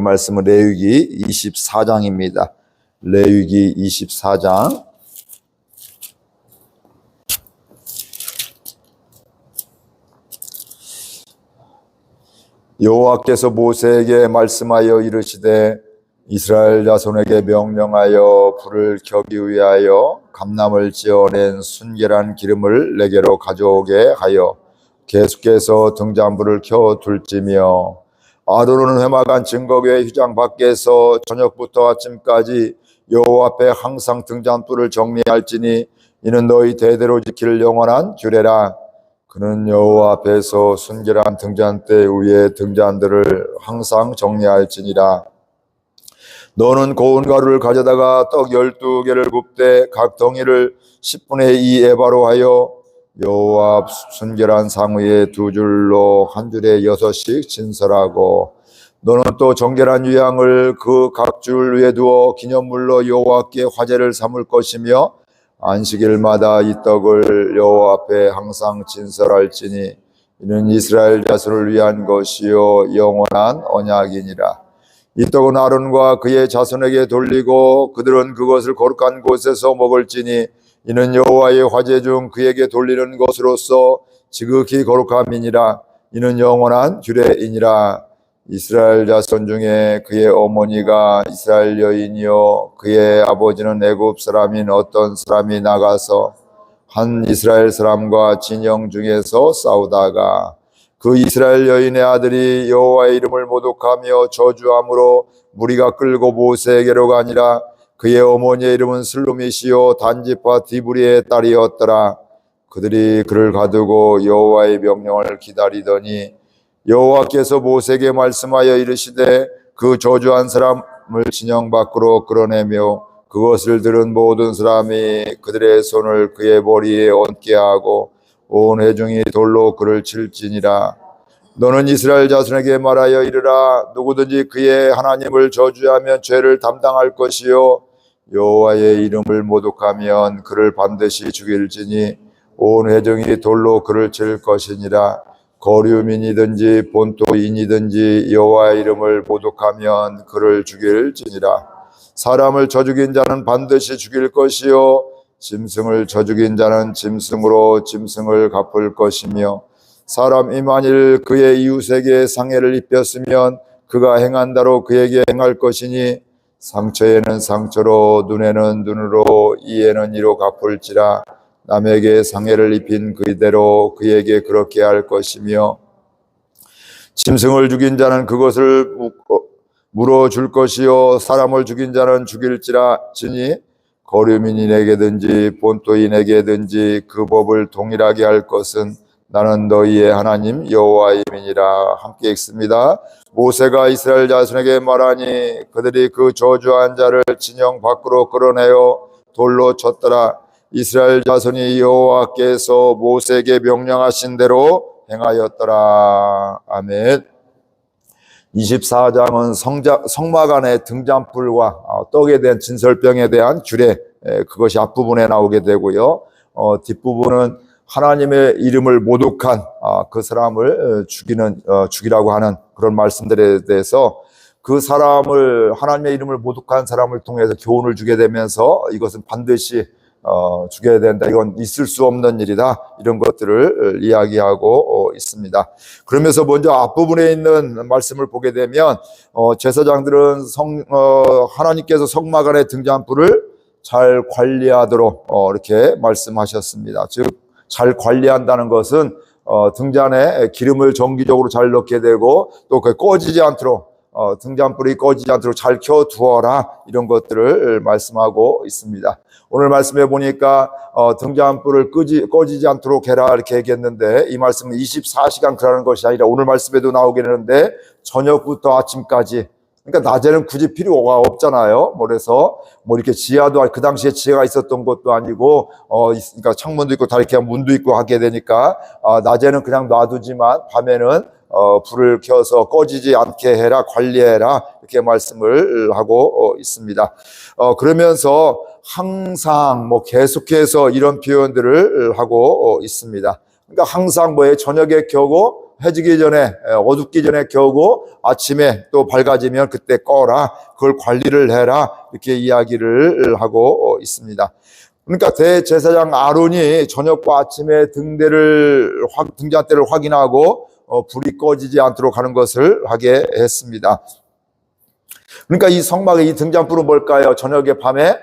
말씀은 레위기 24장입니다. 레위기 24장. 여호와께서 모세에게 말씀하여 이르시되 이스라엘 자손에게 명령하여 불을 켜기 위하여 감람을 지어낸 순결한 기름을 내게로 가져오게 하여 계속해서 등잔불을 켜 둘지며 아론은 회막안 증거궤 휘장 밖에서 저녁부터 아침까지 여호와 앞에 항상 등잔불을 정리할지니 이는 너희 대대로 지킬 영원한 규례라. 그는 여호와 앞에서 순결한 등잔대 위에 등잔들을 항상 정리할지니라. 너는 고운 가루를 가져다가 떡 12개를 굽되 각 덩이를 10분의 2 에바로 하여 여호와 앞 순결한 상 위에 2줄로 한 줄에 6씩 진설하고 너는 또 정결한 유향을 그 각 줄 위에 두어 기념물로 여호와께 화제를 삼을 것이며 안식일마다 이 떡을 여호와 앞에 항상 진설할지니 이는 이스라엘 자손을 위한 것이요 영원한 언약이니라. 이 떡은 아론과 그의 자손에게 돌리고 그들은 그것을 거룩한 곳에서 먹을지니 이는 여호와의 화제 중 그에게 돌리는 것으로서 지극히 거룩함이니라. 이는 영원한 규례이니라. 이스라엘 자손 중에 그의 어머니가 이스라엘 여인이요 그의 아버지는 애굽 사람인 어떤 사람이 나가서 한 이스라엘 사람과 진영 중에서 싸우다가 그 이스라엘 여인의 아들이 여호와의 이름을 모독하며 저주함으로 무리가 끌고 모세에게로 가니라. 그의 어머니의 이름은 슬루미시요 단지파 디브리의 딸이었더라. 그들이 그를 가두고 여호와의 명령을 기다리더니 여호와께서 모세에게 말씀하여 이르시되 그 저주한 사람을 진영 밖으로 끌어내며 그것을 들은 모든 사람이 그들의 손을 그의 머리에 얹게 하고 온 회중이 돌로 그를 칠지니라. 너는 이스라엘 자손에게 말하여 이르라. 누구든지 그의 하나님을 저주하면 죄를 담당할 것이요 여호와의 이름을 모독하면 그를 반드시 죽일지니 온 회중이 돌로 그를 칠 것이니라. 거류민이든지 본토인이든지 여호와의 이름을 모독하면 그를 죽일지니라. 사람을 저죽인 자는 반드시 죽일 것이요 짐승을 저죽인 자는 짐승으로 짐승을 갚을 것이며 사람이 만일 그의 이웃에게 상해를 입혔으면 그가 행한 대로 그에게 행할 것이니 상처에는 상처로 눈에는 눈으로 이에는 이로 갚을지라. 남에게 상해를 입힌 그대로 그에게 그렇게 할 것이며 짐승을 죽인 자는 그것을 물어줄 것이요 사람을 죽인 자는 죽일지라. 지니 거류민에게든지 본토인에게든지 그 법을 동일하게 할 것은 나는 너희의 하나님 여호와임이니라. 함께 읽습니다. 모세가 이스라엘 자손에게 말하니 그들이 그 저주한 자를 진영 밖으로 끌어내어 돌로 쳤더라. 이스라엘 자손이 여호와께서 모세에게 명령하신 대로 행하였더라. 아멘. 24장은 성막 안의 등잔불과 떡에 대한 진설병에 대한 규례, 그것이 앞부분에 나오게 되고요. 뒷부분은 하나님의 이름을 모독한 그 사람을 죽이라고 하는 그런 말씀들에 대해서 그 사람을 하나님의 이름을 모독한 사람을 통해서 교훈을 주게 되면서 이것은 반드시 죽여야 된다. 이건 있을 수 없는 일이다. 이런 것들을 이야기하고 있습니다. 그러면서 먼저 앞부분에 있는 말씀을 보게 되면 제사장들은 하나님께서 성막 안의 등잔불을 잘 관리하도록 이렇게 말씀하셨습니다. 즉 잘 관리한다는 것은 등잔에 기름을 정기적으로 잘 넣게 되고 또 그게 꺼지지 않도록 등잔불이 꺼지지 않도록 잘 켜두어라. 이런 것들을 말씀하고 있습니다. 오늘 말씀해 보니까 등잔불을 꺼지지 않도록 해라 이렇게 얘기했는데 이 말씀은 24시간 그러는 것이 아니라 오늘 말씀에도 나오게 되는데 저녁부터 아침까지, 그러니까 낮에는 굳이 필요가 없잖아요. 그래서 이렇게 지하도 그 당시에 지하가 있었던 것도 아니고 그러니까 창문도 있고 다 이렇게 문도 있고 하게 되니까 낮에는 그냥 놔두지만 밤에는 불을 켜서 꺼지지 않게 해라, 관리해라 이렇게 말씀을 하고 있습니다. 그러면서 항상 계속해서 이런 표현들을 하고 있습니다. 그러니까 항상 저녁에 켜고 해지기 전에 어둡기 전에 켜고 아침에 또 밝아지면 그때 꺼라. 그걸 관리를 해라. 이렇게 이야기를 하고 있습니다. 그러니까 대제사장 아론이 저녁과 아침에 등잔대를 확인하고 불이 꺼지지 않도록 하는 것을 하게 했습니다. 그러니까 이 성막의 이 등잔불은 뭘까요? 저녁에 밤에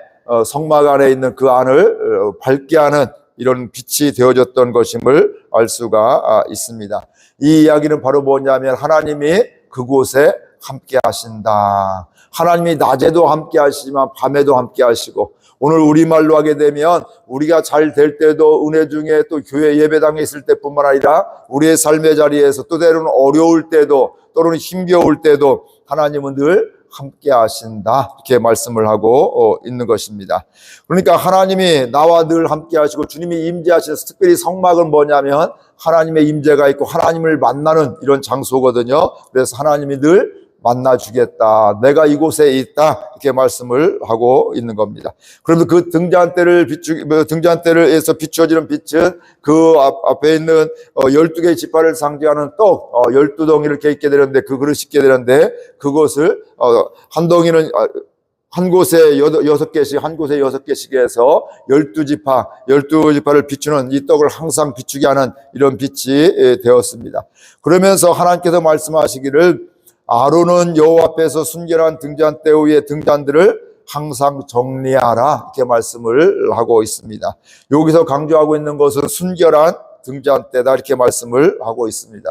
성막 안에 있는 그 안을 밝게 하는 이런 빛이 되어졌던 것임을 알 수가 있습니다. 이 이야기는 바로 뭐냐면 하나님이 그곳에 함께 하신다. 하나님이 낮에도 함께 하시지만 밤에도 함께 하시고, 오늘 우리말로 하게 되면 우리가 잘 될 때도 은혜 중에 또 교회 예배당에 있을 때뿐만 아니라 우리의 삶의 자리에서 또 때로는 어려울 때도 또는 힘겨울 때도 하나님은 늘 함께 하신다. 이렇게 말씀을 하고 있는 것입니다. 그러니까 하나님이 나와 늘 함께 하시고 주님이 임재하셔서, 특별히 성막은 뭐냐면 하나님의 임재가 있고 하나님을 만나는 이런 장소거든요. 그래서 하나님이 늘 만나주겠다. 내가 이곳에 있다. 이렇게 말씀을 하고 있는 겁니다. 그러면 그 등잔대에서 비추어지는 빛은 그 앞에 있는 12개의 지파를 상징하는 떡 12덩이 이렇게 있게 되는데, 그 그릇이 있게 되는데, 그것을 한 덩이는 한 곳에 6개씩, 한 곳에 6개씩 해서 12지파를 비추는 이 떡을 항상 비추게 하는 이런 빛이 되었습니다. 그러면서 하나님께서 말씀하시기를 아론은 여호와 앞에서 순결한 등잔대 위에 등잔들을 항상 정리하라. 이렇게 말씀을 하고 있습니다. 여기서 강조하고 있는 것은 순결한 등잔대다. 이렇게 말씀을 하고 있습니다.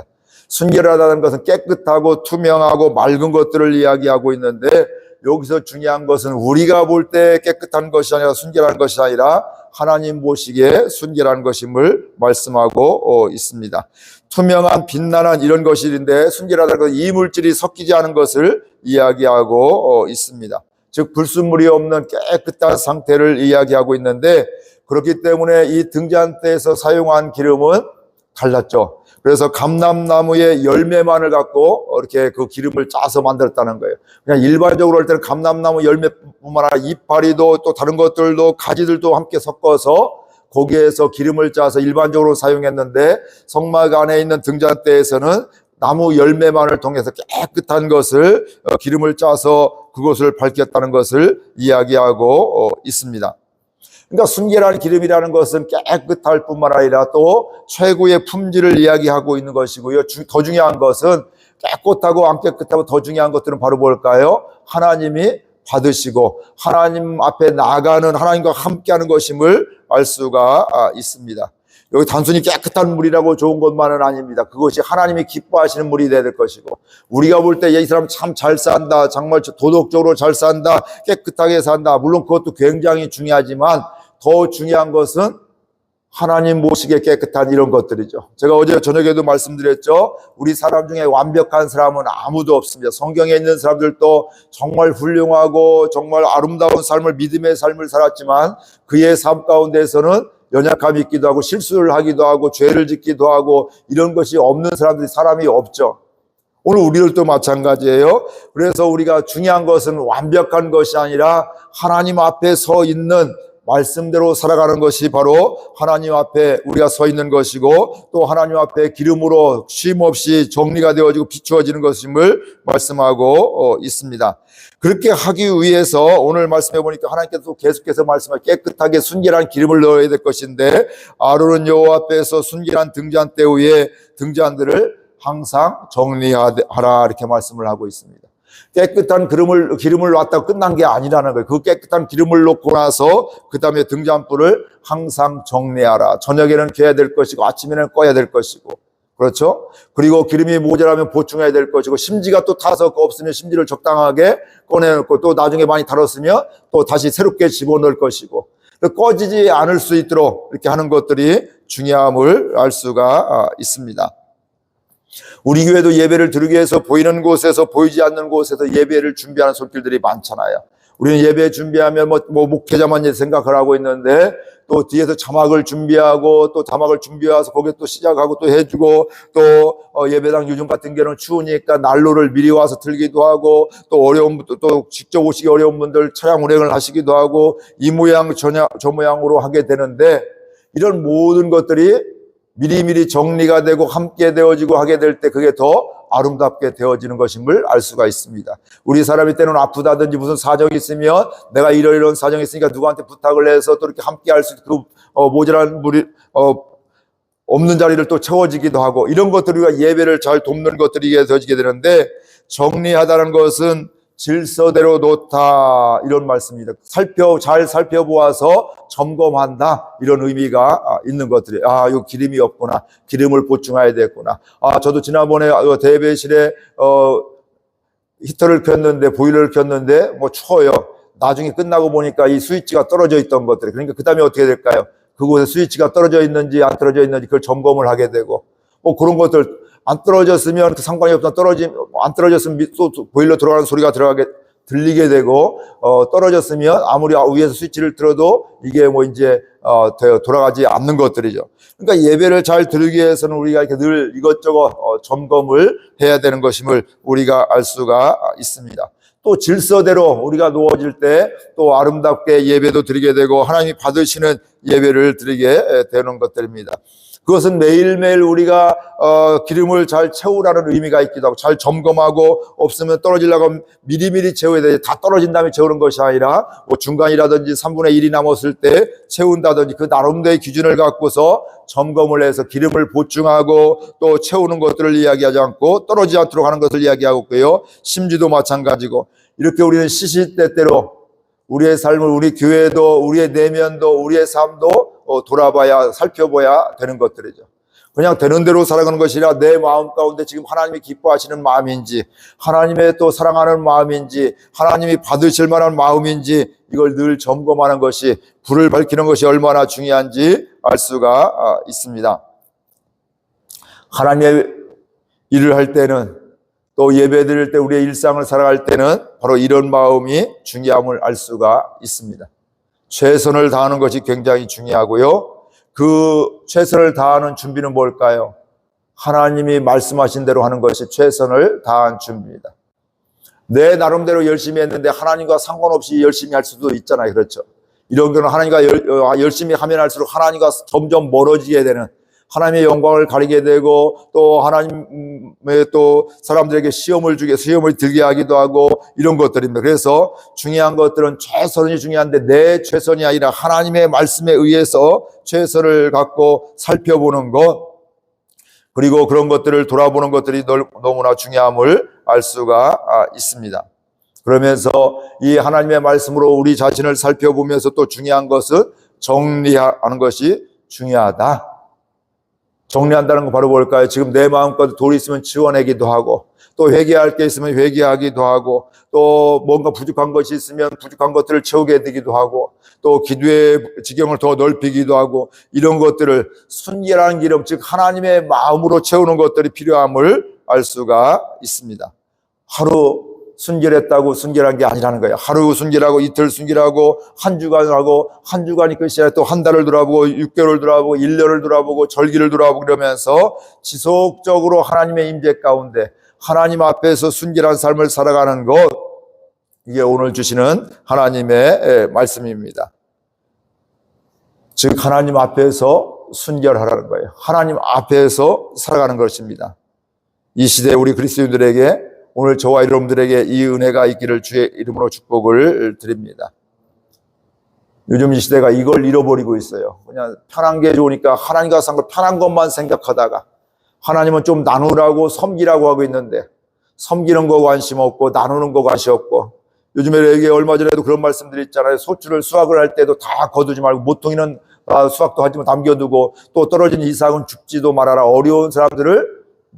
순결하다는 것은 깨끗하고 투명하고 맑은 것들을 이야기하고 있는데, 여기서 중요한 것은 우리가 볼 때 깨끗한 것이 아니라 순결한 것이 아니라 하나님 보시기에 순결한 것임을 말씀하고 있습니다. 투명한 빛나는 이런 것인데, 순결하다는 것은 이물질이 섞이지 않은 것을 이야기하고 있습니다. 즉 불순물이 없는 깨끗한 상태를 이야기하고 있는데, 그렇기 때문에 이 등잔대에서 사용한 기름은 달랐죠. 그래서 감람나무의 열매만을 갖고 이렇게 그 기름을 짜서 만들었다는 거예요. 그냥 일반적으로 할 때는 감람나무 열매뿐만 아니라 이파리도 또 다른 것들도 가지들도 함께 섞어서 거기에서 기름을 짜서 일반적으로 사용했는데, 성막 안에 있는 등잔대에서는 나무 열매만을 통해서 깨끗한 것을 기름을 짜서 그것을 밝혔다는 것을 이야기하고 있습니다. 그러니까 순결한 기름이라는 것은 깨끗할 뿐만 아니라 또 최고의 품질을 이야기하고 있는 것이고요. 더 중요한 것은 깨끗하고 안 깨끗하고 더 중요한 것들은 바로 뭘까요? 하나님이 받으시고 하나님 앞에 나아가는, 하나님과 함께하는 것임을 알 수가 있습니다. 여기 단순히 깨끗한 물이라고 좋은 것만은 아닙니다. 그것이 하나님이 기뻐하시는 물이 돼야 될 것이고, 우리가 볼 때 이 사람 참 잘 산다, 정말 도덕적으로 잘 산다, 깨끗하게 산다, 물론 그것도 굉장히 중요하지만 더 중요한 것은 하나님 보시기에 깨끗한 이런 것들이죠. 제가 어제 저녁에도 말씀드렸죠. 우리 사람 중에 완벽한 사람은 아무도 없습니다. 성경에 있는 사람들도 정말 훌륭하고 정말 아름다운 삶을, 믿음의 삶을 살았지만 그의 삶 가운데서는 연약함이 있기도 하고 실수를 하기도 하고 죄를 짓기도 하고 이런 것이 없는 사람이 없죠. 오늘 우리들도 마찬가지예요. 그래서 우리가 중요한 것은 완벽한 것이 아니라 하나님 앞에 서 있는, 말씀대로 살아가는 것이 바로 하나님 앞에 우리가 서 있는 것이고, 또 하나님 앞에 기름으로 쉼없이 정리가 되어지고 비추어지는 것임을 말씀하고 있습니다. 그렇게 하기 위해서 오늘 말씀해 보니까 하나님께서 계속해서 말씀하시고 깨끗하게 순결한 기름을 넣어야 될 것인데, 아론은 여호와 앞에서 순결한 등잔대 위에 등잔들을 항상 정리하라. 이렇게 말씀을 하고 있습니다. 깨끗한 기름을 놨다고 끝난 게 아니라는 거예요. 그 깨끗한 기름을 놓고 나서 그 다음에 등잔불을 항상 정리하라. 저녁에는 켜야 될 것이고 아침에는 꺼야 될 것이고, 그렇죠? 그리고 기름이 모자라면 보충해야 될 것이고, 심지가 또 타서 없으면 심지를 적당하게 꺼내놓고, 또 나중에 많이 달았으면 또 다시 새롭게 집어넣을 것이고, 꺼지지 않을 수 있도록 이렇게 하는 것들이 중요함을 알 수가 있습니다. 우리 교회도 예배를 드리기 위해서 보이는 곳에서 보이지 않는 곳에서 예배를 준비하는 손길들이 많잖아요. 우리는 예배 준비하면 목회자만 생각을 하고 있는데, 또 뒤에서 자막을 준비하고 또 자막을 준비해서 거기에 또 시작하고 또 해주고, 또 예배당 요즘 같은 경우는 추우니까 난로를 미리 와서 틀기도 하고, 또 어려운 분들, 또 직접 오시기 어려운 분들 차량 운행을 하시기도 하고, 이 모양 저 모양으로 하게 되는데, 이런 모든 것들이 미리미리 정리가 되고 함께 되어지고 하게 될 때 그게 더 아름답게 되어지는 것임을 알 수가 있습니다. 우리 사람이 때는 아프다든지 무슨 사정이 있으면 내가 이런 사정이 있으니까 누구한테 부탁을 해서 또 이렇게 함께 할 수 있고 모자란 물이 없는 자리를 또 채워지기도 하고 이런 것들이 우리가 예배를 잘 돕는 것들이 되어지게 되는데 정리하다는 것은 질서대로 놓다 이런 말씀입니다. 잘 살펴보아서 점검한다 이런 의미가 있는 것들이 요 기름이 없구나, 기름을 보충해야 되겠구나. 저도 지난번에 대배실에 히터를 켰는데 보일러를 켰는데 뭐 추워요. 나중에 끝나고 보니까 이 스위치가 떨어져 있던 것들이, 그러니까 그 다음에 어떻게 될까요? 그곳에 스위치가 떨어져 있는지 안 떨어져 있는지 그걸 점검을 하게 되고 그런 것들. 안 떨어졌으면 상관이 없다. 안 떨어졌으면 또 보일러 들어가는 소리가 들리게 되고, 떨어졌으면 아무리 위에서 스위치를 틀어도 이게 이제, 돌아가지 않는 것들이죠. 그러니까 예배를 잘 드리기 위해서는 우리가 이렇게 늘 이것저것 점검을 해야 되는 것임을 우리가 알 수가 있습니다. 또 질서대로 우리가 놓아질 때 또 아름답게 예배도 드리게 되고 하나님이 받으시는 예배를 드리게 되는 것들입니다. 그것은 매일매일 우리가 기름을 잘 채우라는 의미가 있기도 하고 잘 점검하고 없으면 떨어지려고 하면 미리미리 채워야 돼. 다 떨어진 다음에 채우는 것이 아니라 중간이라든지 3분의 1이 남았을 때 채운다든지 그 나름대로의 기준을 갖고서 점검을 해서 기름을 보충하고 또 채우는 것들을 이야기하지 않고 떨어지지 않도록 하는 것을 이야기하고 있고요. 심지도 마찬가지고 이렇게 우리는 시시때때로 우리의 삶을, 우리 교회도, 우리의 내면도, 우리의 삶도 돌아봐야, 살펴봐야 되는 것들이죠. 그냥 되는 대로 살아가는 것이 아니라 내 마음 가운데 지금 하나님이 기뻐하시는 마음인지, 하나님의 또 사랑하는 마음인지, 하나님이 받으실 만한 마음인지 이걸 늘 점검하는 것이, 불을 밝히는 것이 얼마나 중요한지 알 수가 있습니다. 하나님의 일을 할 때는 또 예배 드릴 때 우리의 일상을 살아갈 때는 바로 이런 마음이 중요함을 알 수가 있습니다. 최선을 다하는 것이 굉장히 중요하고요. 그 최선을 다하는 준비는 뭘까요? 하나님이 말씀하신 대로 하는 것이 최선을 다한 준비입니다. 내 나름대로 열심히 했는데 하나님과 상관없이 열심히 할 수도 있잖아요. 그렇죠? 이런 경우는 하나님과 열심히 하면 할수록 하나님과 점점 멀어지게 되는, 하나님의 영광을 가리게 되고 또 하나님의 또 사람들에게 시험을 들게 하기도 하고 이런 것들입니다. 그래서 중요한 것들은 최선이 중요한데 내 최선이 아니라 하나님의 말씀에 의해서 최선을 갖고 살펴보는 것, 그리고 그런 것들을 돌아보는 것들이 너무나 중요함을 알 수가 있습니다. 그러면서 이 하나님의 말씀으로 우리 자신을 살펴보면서 또 중요한 것은 정리하는 것이 중요하다. 정리한다는 거 바로 뭘까요? 지금 내 마음껏 돌이 있으면 지워내기도 하고 또 회개할 게 있으면 회개하기도 하고 또 뭔가 부족한 것이 있으면 부족한 것들을 채우게 되기도 하고 또 기도의 지경을 더 넓히기도 하고 이런 것들을 순결한 기름, 즉 하나님의 마음으로 채우는 것들이 필요함을 알 수가 있습니다. 하루 순결했다고 순결한 게 아니라는 거예요. 하루 순결하고 이틀 순결하고 한 주간을 하고 한 주간이 끝이 아니라 또 한 달을 돌아보고 6개월을 돌아보고 1년을 돌아보고 절기를 돌아보고 그러면서 지속적으로 하나님의 임재 가운데 하나님 앞에서 순결한 삶을 살아가는 것, 이게 오늘 주시는 하나님의 말씀입니다. 즉 하나님 앞에서 순결하라는 거예요. 하나님 앞에서 살아가는 것입니다. 이 시대에 우리 그리스도인들에게 오늘 저와 여러분들에게 이 은혜가 있기를 주의 이름으로 축복을 드립니다. 요즘 이 시대가 이걸 잃어버리고 있어요. 그냥 편한 게 좋으니까 하나님과 상관 편한 것만 생각하다가 하나님은 좀 나누라고 섬기라고 하고 있는데 섬기는 거 관심 없고 나누는 거 관심 없고, 요즘에 이게 얼마 전에도 그런 말씀들이 있잖아요. 소출을 수확을 할 때도 다 거두지 말고 모퉁이는 수확도 하지만 남겨두고 또 떨어진 이삭은 죽지도 말아라. 어려운 사람들을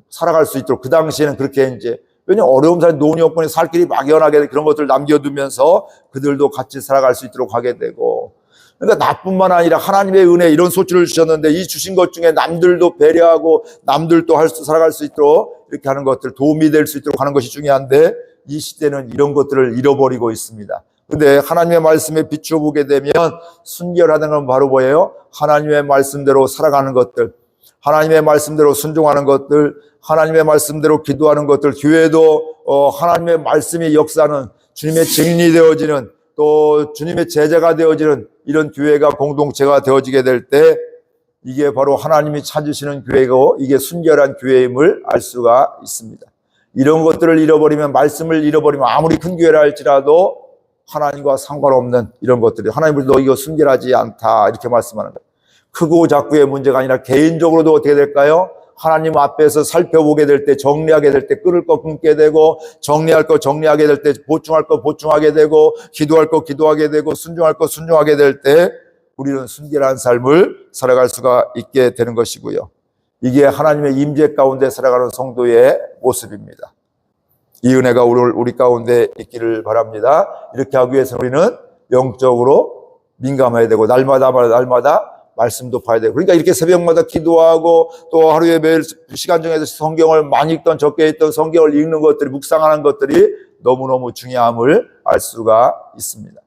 살아갈 수 있도록, 그 당시에는 그렇게 이제, 왜냐하면 어려운 사람이 논이 없고 살 길이 막연하게 그런 것들을 남겨두면서 그들도 같이 살아갈 수 있도록 하게 되고, 그러니까 나뿐만 아니라 하나님의 은혜 이런 소출을 주셨는데 이 주신 것 중에 남들도 배려하고 남들도 살아갈 수 있도록 이렇게 하는 것들, 도움이 될 수 있도록 하는 것이 중요한데 이 시대는 이런 것들을 잃어버리고 있습니다. 근데 하나님의 말씀에 비춰보게 되면 순결하다는 건 바로 뭐예요? 하나님의 말씀대로 살아가는 것들, 하나님의 말씀대로 순종하는 것들, 하나님의 말씀대로 기도하는 것들, 교회도 하나님의 말씀이 역사하는, 주님의 증인이 되어지는, 또 주님의 제자가 되어지는 이런 교회가, 공동체가 되어지게 될 때 이게 바로 하나님이 찾으시는 교회고 이게 순결한 교회임을 알 수가 있습니다. 이런 것들을 잃어버리면, 말씀을 잃어버리면 아무리 큰 교회라 할지라도 하나님과 상관없는 이런 것들이, 하나님은 너 이거 순결하지 않다 이렇게 말씀하는 거예요. 크고 작고의 문제가 아니라 개인적으로도 어떻게 될까요? 하나님 앞에서 살펴보게 될 때, 정리하게 될 때 끊을 거 끊게 되고, 정리할 거 정리하게 될 때, 보충할 거 보충하게 되고, 기도할 거 기도하게 되고, 순종할 거 순종하게 될 때 우리는 순결한 삶을 살아갈 수가 있게 되는 것이고요. 이게 하나님의 임재 가운데 살아가는 성도의 모습입니다. 이 은혜가 우리 가운데 있기를 바랍니다. 이렇게 하기 위해서 우리는 영적으로 민감해야 되고, 날마다 말씀도 봐야 되고, 그러니까 이렇게 새벽마다 기도하고 또 하루에 매일 시간 정해서 성경을 많이 읽던 적게 있던 성경을 읽는 것들이, 묵상하는 것들이 너무너무 중요함을 알 수가 있습니다.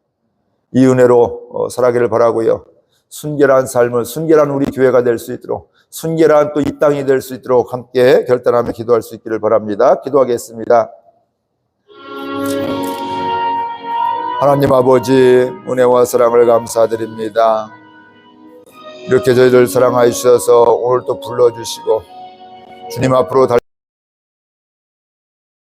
이 은혜로 살아가기를 바라고요. 순결한 삶을, 순결한 우리 교회가 될 수 있도록, 순결한 또 이 땅이 될 수 있도록 함께 결단하며 기도할 수 있기를 바랍니다. 기도하겠습니다. 하나님 아버지, 은혜와 사랑을 감사드립니다. 이렇게 저희를 사랑하여 주셔서 오늘 또 불러주시고 주님 앞으로